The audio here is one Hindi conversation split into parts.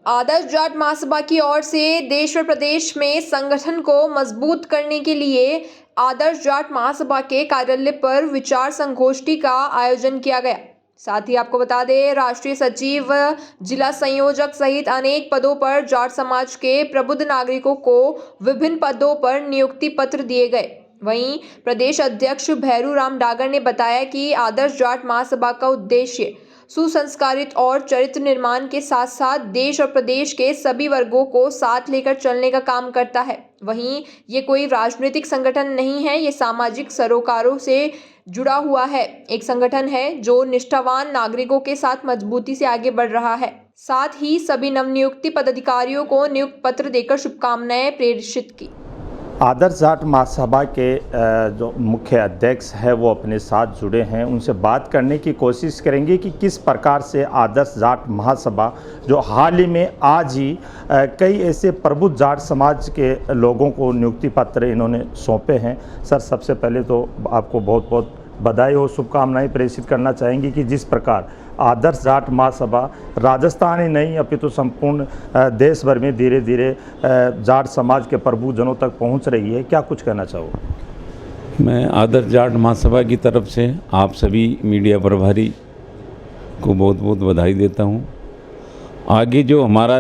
आदर्श जाट महासभा की ओर से देश और प्रदेश में संगठन को मजबूत करने के लिए आदर्श जाट महासभा के कार्यालय पर विचार संगोष्ठी का आयोजन किया गया। साथ ही आपको बता दें, राष्ट्रीय सचिव, जिला संयोजक सहित अनेक पदों पर जाट समाज के प्रबुद्ध नागरिकों को विभिन्न पदों पर नियुक्ति पत्र दिए गए। वहीं प्रदेश अध्यक्ष भैरू राम डागर ने बताया कि आदर्श जाट महासभा का उद्देश्य सुसंस्कारित और चरित्र निर्माण के साथ साथ देश और प्रदेश के सभी वर्गों को साथ लेकर चलने का काम करता है। वहीं ये कोई राजनीतिक संगठन नहीं है, ये सामाजिक सरोकारों से जुड़ा हुआ है। एक संगठन है जो निष्ठावान नागरिकों के साथ मजबूती से आगे बढ़ रहा है। साथ ही सभी नवनियुक्त पदाधिकारियों को नियुक्ति पत्र देकर शुभकामनाएं प्रेषित की। आदर्श जाट महासभा के जो मुख्य अध्यक्ष है वो अपने साथ जुड़े हैं, उनसे बात करने की कोशिश करेंगे कि किस प्रकार से आदर्श जाट महासभा जो हाल ही में आज ही कई ऐसे प्रबुद्ध जाट समाज के लोगों को नियुक्ति पत्र इन्होंने सौंपे हैं। सर, सबसे पहले तो आपको बहुत बहुत बधाई हो, शुभकामनाएं प्रेषित करना चाहेंगे कि जिस प्रकार आदर्श जाट महासभा राजस्थान ही नहीं अपितु संपूर्ण देश भर में धीरे धीरे जाट समाज के प्रबुद्धजनों तक पहुंच रही है, क्या कुछ कहना चाहो? मैं आदर्श जाट महासभा की तरफ से आप सभी मीडिया प्रभारी को बहुत बहुत बधाई देता हूं। आगे जो हमारा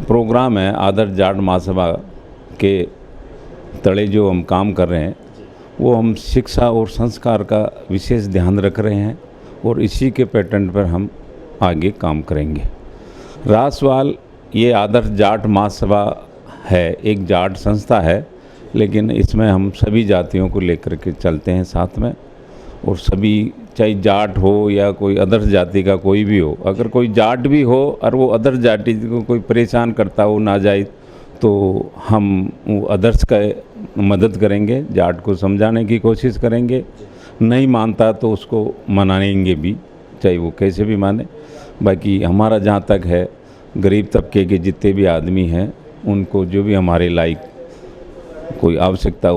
प्रोग्राम है आदर्श जाट महासभा के तले जो हम काम कर रहे हैं वो हम शिक्षा और संस्कार का विशेष ध्यान रख रहे हैं और इसी के पैटर्न पर हम आगे काम करेंगे। रासवाल ये आदर्श जाट महासभा है, एक जाट संस्था है, लेकिन इसमें हम सभी जातियों को लेकर के चलते हैं साथ में। और सभी, चाहे जाट हो या कोई अदर्श जाति का कोई भी हो, अगर कोई जाट भी हो और वो अदर्श जाति को कोई परेशान करता हो नाजायज़, तो हम वो अदर्श का मदद करेंगे, जाट को समझाने की कोशिश करेंगे। नहीं मानता तो उसको मनाएंगे भी, चाहे वो कैसे भी माने। बाकी हमारा जहाँ तक है, गरीब तबके के जितने भी आदमी हैं उनको जो भी हमारे लायक कोई आवश्यकता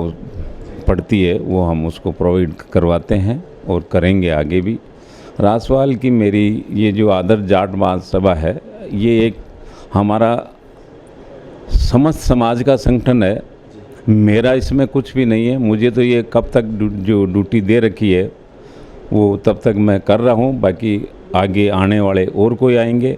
पड़ती है वो हम उसको प्रोवाइड करवाते हैं और करेंगे आगे भी। रासवाल की मेरी ये जो आदर्श जाट महासभा है, ये एक हमारा समस्त समाज का संगठन है। मेरा इसमें कुछ भी नहीं है, मुझे तो ये कब तक जो ड्यूटी दे रखी है वो तब तक मैं कर रहा हूँ। बाकी आगे आने वाले और कोई आएंगे,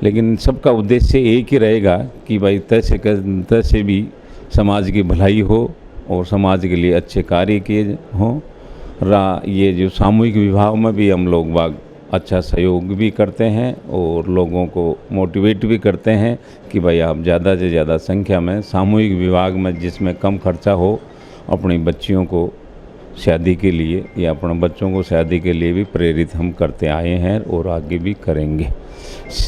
लेकिन सबका उद्देश्य एक ही रहेगा कि भाई तैसे भी समाज की भलाई हो और समाज के लिए अच्छे कार्य किए हों। ये जो सामूहिक विवाह में भी हम लोग बाग अच्छा सहयोग भी करते हैं और लोगों को मोटिवेट भी करते हैं कि भाई आप ज़्यादा से ज़्यादा संख्या में सामूहिक विवाह में, जिसमें कम खर्चा हो, अपनी बच्चियों को शादी के लिए या अपने बच्चों को शादी के लिए भी प्रेरित हम करते आए हैं और आगे भी करेंगे।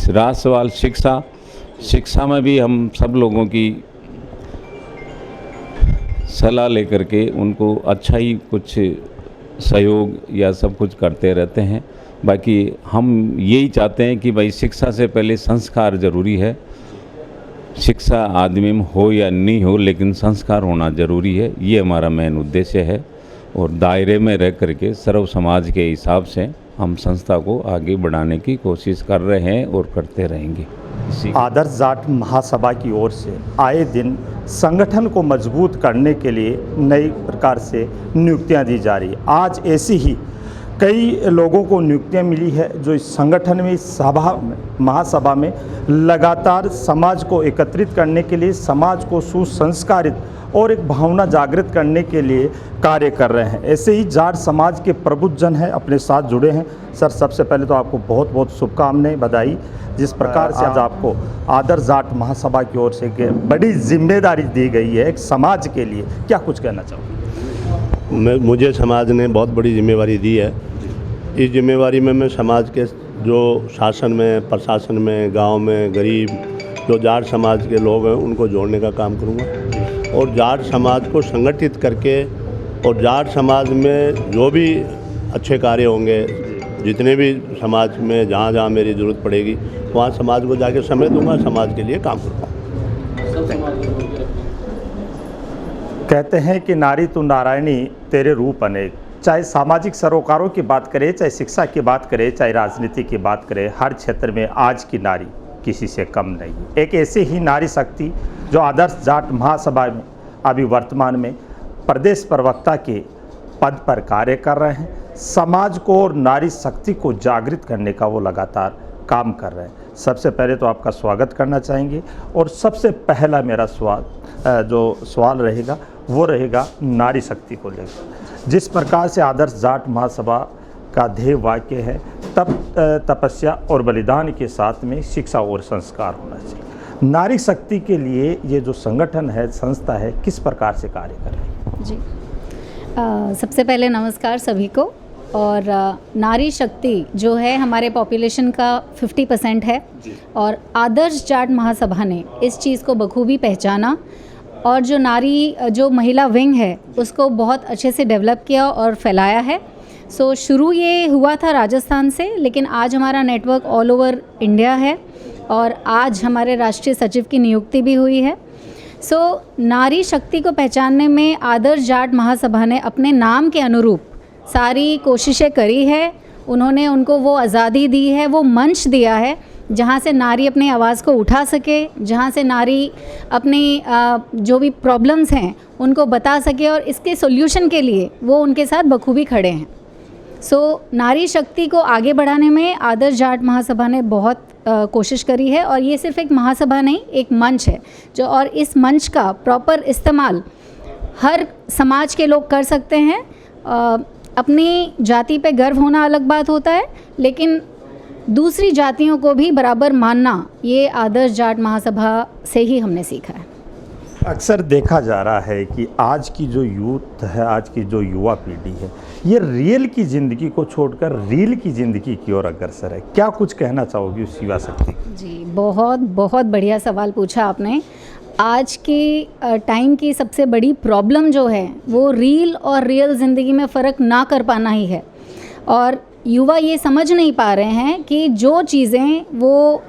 रहा सवाल शिक्षा में भी हम सब लोगों की सलाह लेकर के उनको अच्छा ही कुछ सहयोग या सब कुछ करते रहते हैं। बाकी हम यही चाहते हैं कि भाई शिक्षा से पहले संस्कार ज़रूरी है। शिक्षा आदमी में हो या नहीं हो, लेकिन संस्कार होना ज़रूरी है, ये हमारा मेन उद्देश्य है। और दायरे में रह करके सर्व समाज के हिसाब से हम संस्था को आगे बढ़ाने की कोशिश कर रहे हैं और करते रहेंगे। आदर्श जाट महासभा की ओर से आए दिन संगठन को मजबूत करने के लिए नई प्रकार से नियुक्तियां दी जा रही है। आज ऐसी ही कई लोगों को नियुक्तियां मिली है जो इस संगठन में, इस महासभा में लगातार समाज को एकत्रित करने के लिए, समाज को सुसंस्कारित और एक भावना जागृत करने के लिए कार्य कर रहे हैं। ऐसे ही जाट समाज के प्रबुद्धजन हैं, अपने साथ जुड़े हैं। सर, सबसे पहले तो आपको बहुत बहुत शुभकामनाएं, बधाई। जिस प्रकार से आज आपको आदर्श जाट महासभा की ओर से बड़ी जिम्मेदारी दी गई है एक समाज के लिए, क्या कुछ कहना चाहूँगा? मुझे समाज ने बहुत बड़ी जिम्मेवारी दी है। इस जिम्मेवारी में मैं समाज के जो शासन में, प्रशासन में, गांव में गरीब जो जाट समाज के लोग हैं उनको जोड़ने का काम करूंगा और जाट समाज को संगठित करके और जाट समाज में जो भी अच्छे कार्य होंगे, जितने भी समाज में जहाँ जहाँ मेरी ज़रूरत पड़ेगी वहाँ समाज को जाके समय दूंगा, समाज के लिए काम करूँगा। कहते हैं कि नारी तू नारायणी तेरे रूप अनेक। चाहे सामाजिक सरोकारों की बात करें, चाहे शिक्षा की बात करें, चाहे राजनीति की बात करें, हर क्षेत्र में आज की नारी किसी से कम नहीं। एक ऐसे ही नारी शक्ति जो आदर्श जाट महासभा में अभी वर्तमान में प्रदेश प्रवक्ता के पद पर कार्य कर रहे हैं। समाज को और नारी शक्ति को जागृत करने का वो लगातार काम कर रहे हैं। सबसे पहले तो आपका स्वागत करना चाहेंगे और सबसे पहला मेरा सवाल रहेगा वो रहेगा नारी शक्ति को लेकर। जिस प्रकार से आदर्श जाट महासभा का ध्येय वाक्य है तपस्या और बलिदान के साथ में शिक्षा और संस्कार होना चाहिए। नारी शक्ति के लिए ये जो संगठन है, संस्था है, किस प्रकार से कार्य कर रही है? जी, सबसे पहले नमस्कार सभी को। और नारी शक्ति जो है हमारे पॉपुलेशन का 50% है और आदर्श जाट महासभा ने इस चीज़ को बखूबी पहचाना और जो महिला विंग है उसको बहुत अच्छे से डेवलप किया और फैलाया है। सो शुरू ये हुआ था राजस्थान से, लेकिन आज हमारा नेटवर्क ऑल ओवर इंडिया है और आज हमारे राष्ट्रीय सचिव की नियुक्ति भी हुई है। सो नारी शक्ति को पहचानने में आदर्श जाट महासभा ने अपने नाम के अनुरूप सारी कोशिशें करी है। उन्होंने उनको वो आज़ादी दी है, वो मंच दिया है जहाँ से नारी अपनी आवाज़ को उठा सके, जहाँ से नारी अपनी जो भी प्रॉब्लम्स हैं उनको बता सके और इसके सॉल्यूशन के लिए वो उनके साथ बखूबी खड़े हैं। सो नारी शक्ति को आगे बढ़ाने में आदर्श जाट महासभा ने बहुत कोशिश करी है और ये सिर्फ एक महासभा नहीं, एक मंच है जो, और इस मंच का प्रॉपर इस्तेमाल हर समाज के लोग कर सकते हैं। अपनी जाति पे गर्व होना अलग बात होता है, लेकिन दूसरी जातियों को भी बराबर मानना ये आदर्श जाट महासभा से ही हमने सीखा है। अक्सर देखा जा रहा है कि आज की जो यूथ है, आज की जो युवा पीढ़ी है, ये रियल की ज़िंदगी को छोड़कर रील की ज़िंदगी की ओर अग्रसर है। क्या कुछ कहना चाहोगी उस युवा शक्ति? जी, बहुत बहुत बढ़िया सवाल पूछा आपने। आज की टाइम की सबसे बड़ी प्रॉब्लम जो है वो रील और रियल ज़िंदगी में फ़र्क ना कर पाना ही है और युवा ये समझ नहीं पा रहे हैं कि जो चीज़ें वो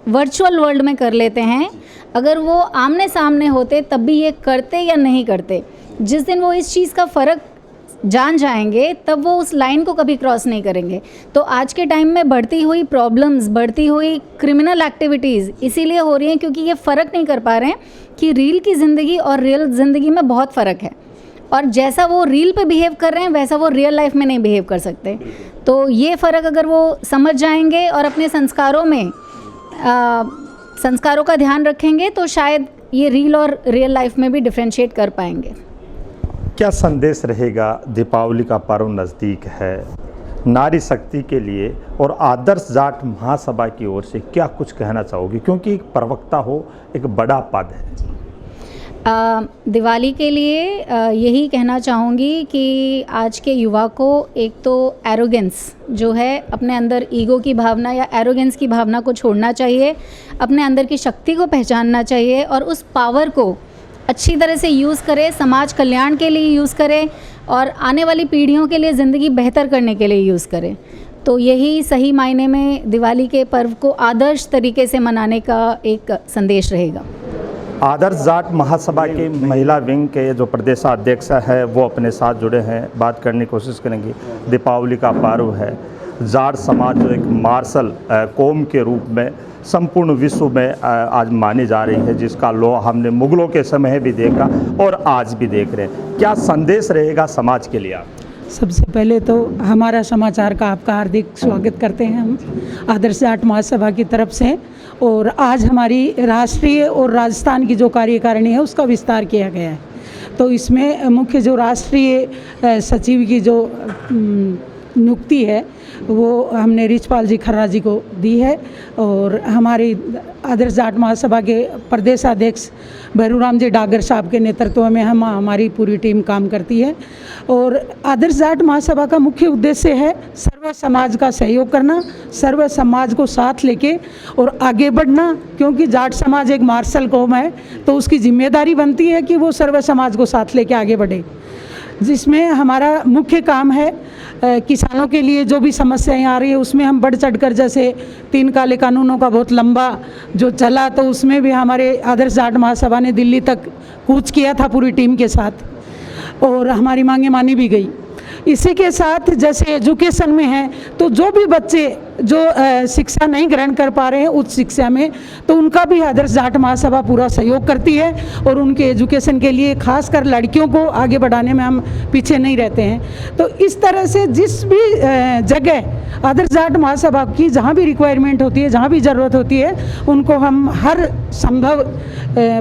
वर्चुअल वर्ल्ड में कर लेते हैं, अगर वो आमने सामने होते तब भी ये करते या नहीं करते। जिस दिन वो इस चीज़ का फ़र्क जान जाएंगे तब वो उस लाइन को कभी क्रॉस नहीं करेंगे। तो आज के टाइम में बढ़ती हुई प्रॉब्लम्स, बढ़ती हुई क्रिमिनल एक्टिविटीज़ इसीलिए हो रही हैं क्योंकि ये फ़र्क नहीं कर पा रहे हैं कि रील की ज़िंदगी और रियल ज़िंदगी में बहुत फ़र्क है और जैसा वो रील पे बिहेव कर रहे हैं वैसा वो रियल लाइफ में नहीं बिहेव कर सकते। तो ये फ़र्क अगर वो समझ जाएंगे और अपने संस्कारों का ध्यान रखेंगे तो शायद ये रील और रियल लाइफ में भी डिफ्रेंशिएट कर पाएंगे। क्या संदेश रहेगा? दीपावली का पर्व नज़दीक है, नारी शक्ति के लिए और आदर्श जाट महासभा की ओर से क्या कुछ कहना चाहोगी, क्योंकि एक प्रवक्ता हो एक बड़ा पद है? दिवाली के लिए यही कहना चाहूँगी कि आज के युवा को एक तो एरोगेंस जो है, अपने अंदर ईगो की भावना या एरोगेंस की भावना को छोड़ना चाहिए, अपने अंदर की शक्ति को पहचानना चाहिए और उस पावर को अच्छी तरह से यूज़ करे, समाज कल्याण के लिए यूज़ करे और आने वाली पीढ़ियों के लिए ज़िंदगी बेहतर करने के लिए यूज़ करे। तो यही सही मायने में दिवाली के पर्व को आदर्श तरीके से मनाने का एक संदेश रहेगा। आदर्श जाट महासभा के महिला विंग के जो प्रदेशाध्यक्ष है वो अपने साथ जुड़े हैं, बात करने की कोशिश करेंगे। दीपावली का पर्व है, जाट समाज जो एक मार्शल कौम के रूप में संपूर्ण विश्व में आज मानी जा रही है, जिसका लो हमने मुगलों के समय भी देखा और आज भी देख रहे हैं। क्या संदेश रहेगा समाज के लिए? सबसे पहले तो हमारा समाचार का आपका हार्दिक स्वागत करते हैं हम आदर्श जाट महासभा की तरफ से। और आज हमारी राष्ट्रीय और राजस्थान की जो कार्यकारिणी है उसका विस्तार किया गया है। तो इसमें मुख्य जो राष्ट्रीय सचिव की जो नियुक्ति है वो हमने रिचपाल जी खर्रा जी को दी है और हमारी आदर्श जाट महासभा के प्रदेशाध्यक्ष भैरूराम जी डागर साहब के नेतृत्व में हमारी पूरी टीम काम करती है। और आदर्श जाट महासभा का मुख्य उद्देश्य है सर्व समाज का सहयोग करना, सर्व समाज को साथ लेके और आगे बढ़ना, क्योंकि जाट समाज एक मार्शल कौम है तो उसकी जिम्मेदारी बनती है कि वो सर्व समाज को साथ लेके आगे बढ़े, जिसमें हमारा मुख्य काम है किसानों के लिए जो भी समस्याएं आ रही है उसमें हम बढ़ चढ़कर, जैसे 3 काले कानूनों का बहुत लंबा जो चला तो उसमें भी हमारे आदर्श जाट महासभा ने दिल्ली तक कूच किया था पूरी टीम के साथ और हमारी मांगे मानी भी गई। इसी के साथ जैसे एजुकेशन में है तो जो भी बच्चे जो शिक्षा नहीं ग्रहण कर पा रहे हैं उच्च शिक्षा में, तो उनका भी आदर्श जाट महासभा पूरा सहयोग करती है और उनके एजुकेशन के लिए खासकर लड़कियों को आगे बढ़ाने में हम पीछे नहीं रहते हैं। तो इस तरह से जिस भी जगह आदर्श जाट महासभा की जहाँ भी रिक्वायरमेंट होती है, जहाँ भी ज़रूरत होती है, उनको हम हर संभव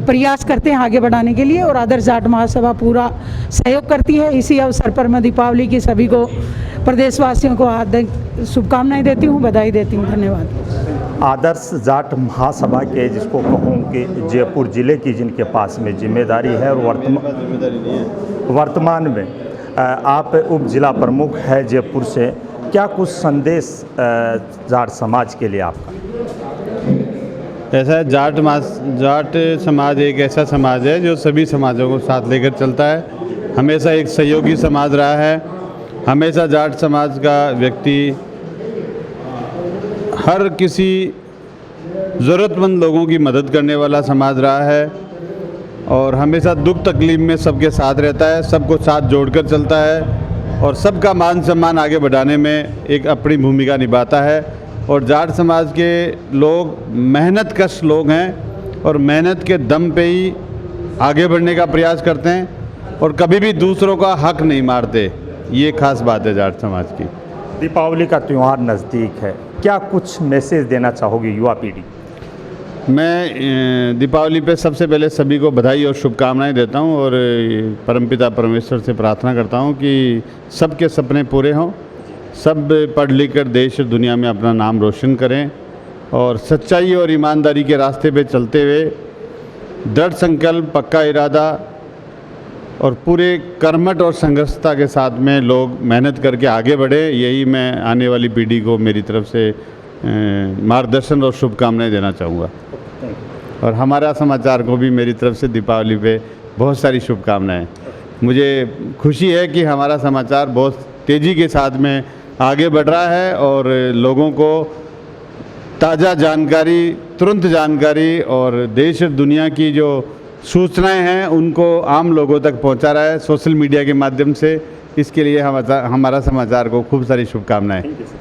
प्रयास करते हैं आगे बढ़ाने के लिए और आदर्श जाट महासभा पूरा सहयोग करती है। इसी अवसर पर मैं दीपावली की सभी को, प्रदेशवासियों को हार्दिक शुभकामनाएं देती हूँ, बधाई देती हूँ। धन्यवाद। आदर्श जाट महासभा के, जिसको कहूँ कि जयपुर ज़िले की जिनके पास में जिम्मेदारी है और वर्तमान में आप उप जिला प्रमुख है जयपुर से, क्या कुछ संदेश जाट समाज के लिए आपका? ऐसा है, जाट समाज एक ऐसा समाज है जो सभी समाजों को साथ लेकर चलता है। हमेशा एक सहयोगी समाज रहा है। हमेशा जाट समाज का व्यक्ति हर किसी ज़रूरतमंद लोगों की मदद करने वाला समाज रहा है और हमेशा दुख तकलीफ में सबके साथ रहता है, सबको साथ जोड़कर चलता है और सबका मान सम्मान आगे बढ़ाने में एक अपनी भूमिका निभाता है। और जाट समाज के लोग मेहनतकश लोग हैं और मेहनत के दम पे ही आगे बढ़ने का प्रयास करते हैं और कभी भी दूसरों का हक नहीं मारते। ये खास बात है जाट समाज की। दीपावली का त्यौहार नज़दीक है, क्या कुछ मैसेज देना चाहोगे युवा पीढ़ी? मैं दीपावली पे सबसे पहले सभी को बधाई और शुभकामनाएं देता हूं और परमपिता परमेश्वर से प्रार्थना करता हूं कि सबके सपने पूरे हों, सब पढ़ लिख कर देश और दुनिया में अपना नाम रोशन करें और सच्चाई और ईमानदारी के रास्ते पे चलते हुए दृढ़ संकल्प, पक्का इरादा और पूरे कर्मठ और संघर्षता के साथ में लोग मेहनत करके आगे बढ़े। यही मैं आने वाली पीढ़ी को मेरी तरफ से मार्गदर्शन और शुभकामनाएं देना चाहूँगा और हमारा समाचार को भी मेरी तरफ से दीपावली पे बहुत सारी शुभकामनाएं। मुझे खुशी है कि हमारा समाचार बहुत तेज़ी के साथ में आगे बढ़ रहा है और लोगों को ताज़ा जानकारी, तुरंत जानकारी और देश और दुनिया की जो सूचनाएं हैं उनको आम लोगों तक पहुंचा रहा है सोशल मीडिया के माध्यम से। इसके लिए हमारा समाचार को खूब सारी शुभकामनाएं।